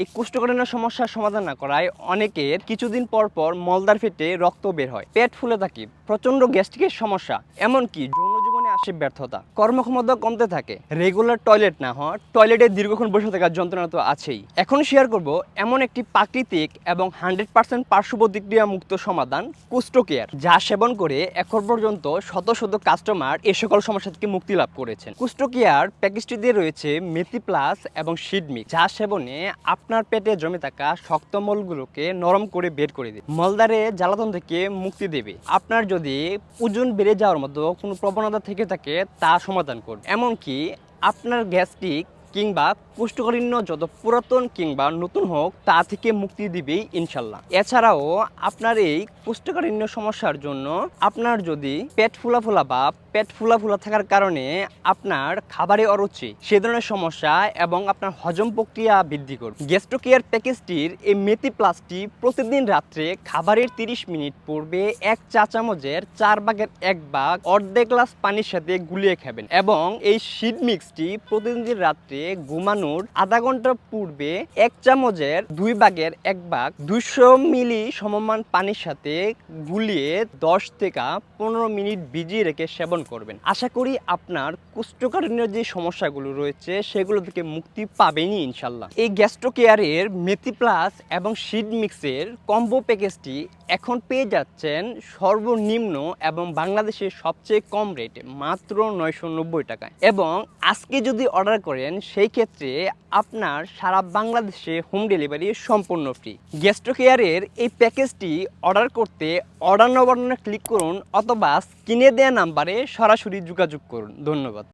এই কোষ্ঠকাঠিন্য সমস্যার সমাধান না করায় অনেকের কিছুদিন পর পর মলদার ফেটে রক্ত বের হয়, পেট ফুলে থাকে, প্রচন্ড গ্যাস্ট্রিকের সমস্যা, এমনকি যৌন জীবনে আসে ব্যর্থতা, কর্মক্ষমতা কমতে থাকে, রেগুলার টয়লেট না হওয়া, টয়লেটে দীর্ঘক্ষণ বসে থাকার যন্ত্রণা তো আছেই। এখন শেয়ার করব এমন একটি প্রাকৃতিক এবং 100% পার্শ্ব প্রতিক্রিয়া মুক্ত সমাধান, কুষ্ঠ কেয়ার, যা সেবন করে এখন পর্যন্ত শত শত কাস্টমার এ সকল সমস্যা থেকে মুক্তি লাভ করেছেন। কুষ্ঠ কেয়ার প্যাকেজটিতে রয়েছে মেথি প্লাস এবং সিড মিক্স, যা সেবনে আপনার পেটে জমে থাকা শক্ত মলগুলোকে নরম করে বের করে দেবে, মলদারে জ্বালাতন থেকে মুক্তি দেবে। আপনার যদি ওজন বেড়ে যাওয়ার মতো কোনো প্রবণতা থেকে থাকে তা সমাধান করবে, এমনকি আপনার গ্যাস্ট্রিক কিংবা কোষ্ঠকাঠিন্য যত পুরাতন কিংবা নতুন হোক তা থেকে মুক্তি দিবেই ইনশাল্লাহ। এছাড়াও আপনার এই কোষ্ঠকাঠিন্য সমস্যার জন্য আপনার যদি পেট ফুলা বা পেট ফুলা থাকার কারণে আপনার খাবারে অরুচি, সে ধরনের সমস্যা এবং আপনার হজম প্রক্রিয়া বৃদ্ধি করবে, গ্যাস্ট্রো কেয়ার প্যাকেজটির এই মেথি প্লাসটি প্রতিদিন রাত্রে খাবারের 30 মিনিট পূর্বে 1 চা চামচের 4/1 ভাগ অর্ধেক গ্লাস পানির সাথে গুলিয়ে খাবেন, এবং এই সিড মিক্সটি প্রতিদিন রাত্রে ঘুমানোর আধা ঘন্টা পূর্বে 1 চামচের 2/1 ভাগ 200 মিলি সমমান পানির সাথে গুলিয়ে 10 থেকে 15 মিনিট ভিজিয়ে রেখে সেবন করবেন। আশা করি আপনার কোষ্ঠকাঠিন্যের যে সমস্যাগুলো রয়েছে সেগুলো থেকে মুক্তি পাবেনই ইনশাল্লাহ। এই গ্যাস্ট্রো কেয়ারের মেথি প্লাস এবং সিড মিক্সের কম্বো প্যাকেজটি এখন পেয়ে যাচ্ছেন সর্বনিম্ন এবং বাংলাদেশের সবচেয়ে কম রেটে মাত্র 990 টাকায়, এবং আজকে যদি অর্ডার করেন সেই ক্ষেত্রে আপনার সারা বাংলাদেশে হোম ডেলিভারি সম্পূর্ণ ফ্রি। গ্যাস্ট্রো কেয়ারের এই প্যাকেজটি অর্ডার করতে অর্ডার নাও বাটনে ক্লিক করুন অথবা স্ক্রিনে দেওয়া নাম্বারে সরাসরি যোগাযোগ করুন। ধন্যবাদ।